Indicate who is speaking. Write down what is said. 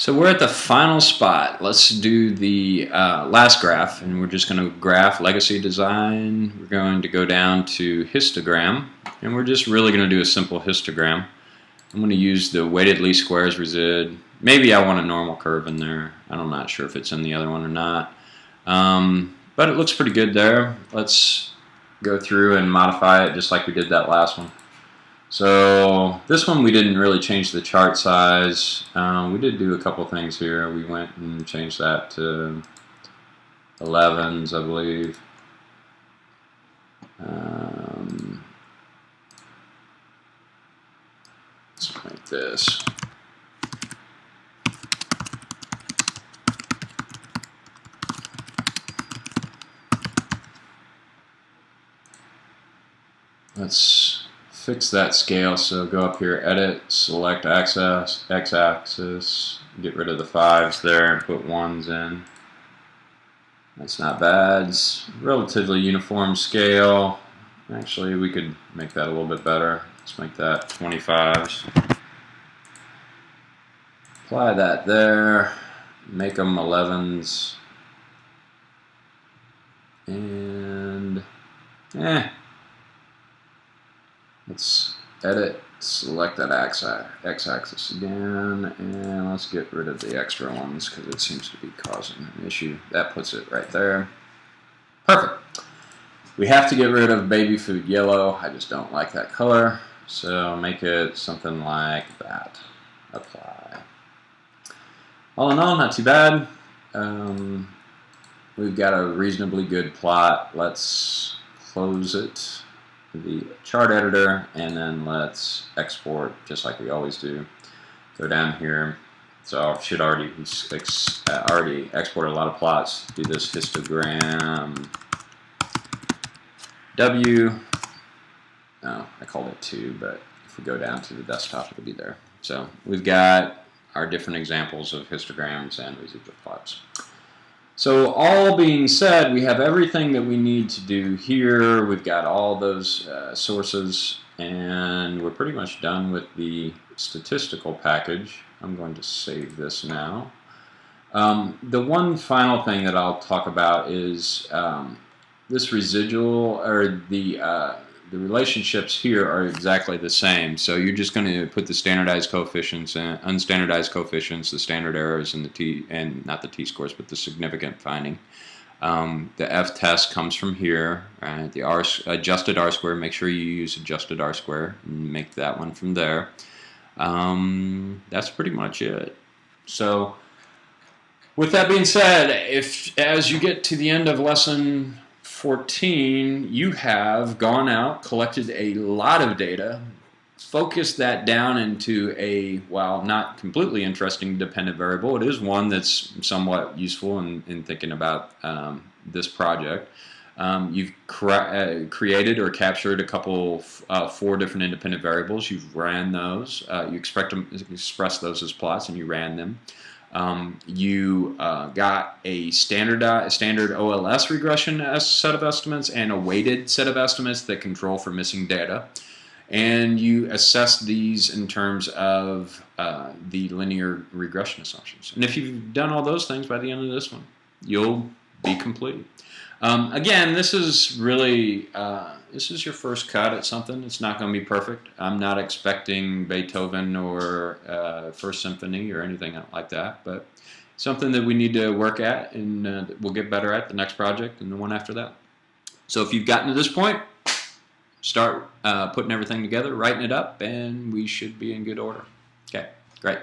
Speaker 1: So we're at the final spot. Let's do the last graph, and we're just going to graph legacy design. We're going to go down to histogram, and we're just really going to do a simple histogram. I'm going to use the weighted least squares resid. Maybe I want a normal curve in there. I'm not sure if it's in the other one or not. But it looks pretty good there. Let's go through and modify it just like we did that last one. So this one we didn't really change the chart size. We did do a couple things here. We went and changed that to 11s, I believe. Let's make this. Let's fix that scale. So go up here, edit, select x-axis, get rid of the 5s there and put 1s in. That's not bad. It's relatively uniform scale. Actually, we could make that a little bit better. Let's make that 25s. Apply that there. Make them 11s. And let's edit, select that x-axis again, and let's get rid of the extra ones because it seems to be causing an issue. That puts it right there. Perfect. We have to get rid of baby food yellow. I just don't like that color, so make it something like that. Apply. All in all, not too bad. We've got a reasonably good plot. Let's close it, the chart editor, and then let's export just like we always do. Go down here. So I should already export a lot of plots. Do this histogram W. Oh, I called it 2, but if we go down to the desktop, it'll be there. So we've got our different examples of histograms and residual plots. So all being said, we have everything that we need to do here. We've got all those sources, and we're pretty much done with the statistical package. I'm going to save this now. The one final thing that I'll talk about is this residual, or the relationships here are exactly the same. So you're just going to put the standardized coefficients and unstandardized coefficients, the standard errors, and the t, and not the t-scores, but the significant finding. The f-test comes from here. Right? The adjusted r-square, make sure you use adjusted r-square and make that one from there. That's pretty much it. So with that being said, if as you get to the end of lesson 14, you have gone out, collected a lot of data, focused that down into a, while not completely interesting dependent variable, it is one that's somewhat useful in thinking about this project. You've created or captured a couple, 4 different independent variables. You've ran those. You express those as plots, and you ran them. You got a standard OLS regression set of estimates and a weighted set of estimates that control for missing data. And you assess these in terms of the linear regression assumptions. And if you've done all those things by the end of this one, you'll be complete. Again, this is really, this is your first cut at something. It's not going to be perfect. I'm not expecting Beethoven or First Symphony or anything like that, but something that we need to work at, and we'll get better at the next project and the one after that. So if you've gotten to this point, start putting everything together, writing it up, and we should be in good order. Okay, great.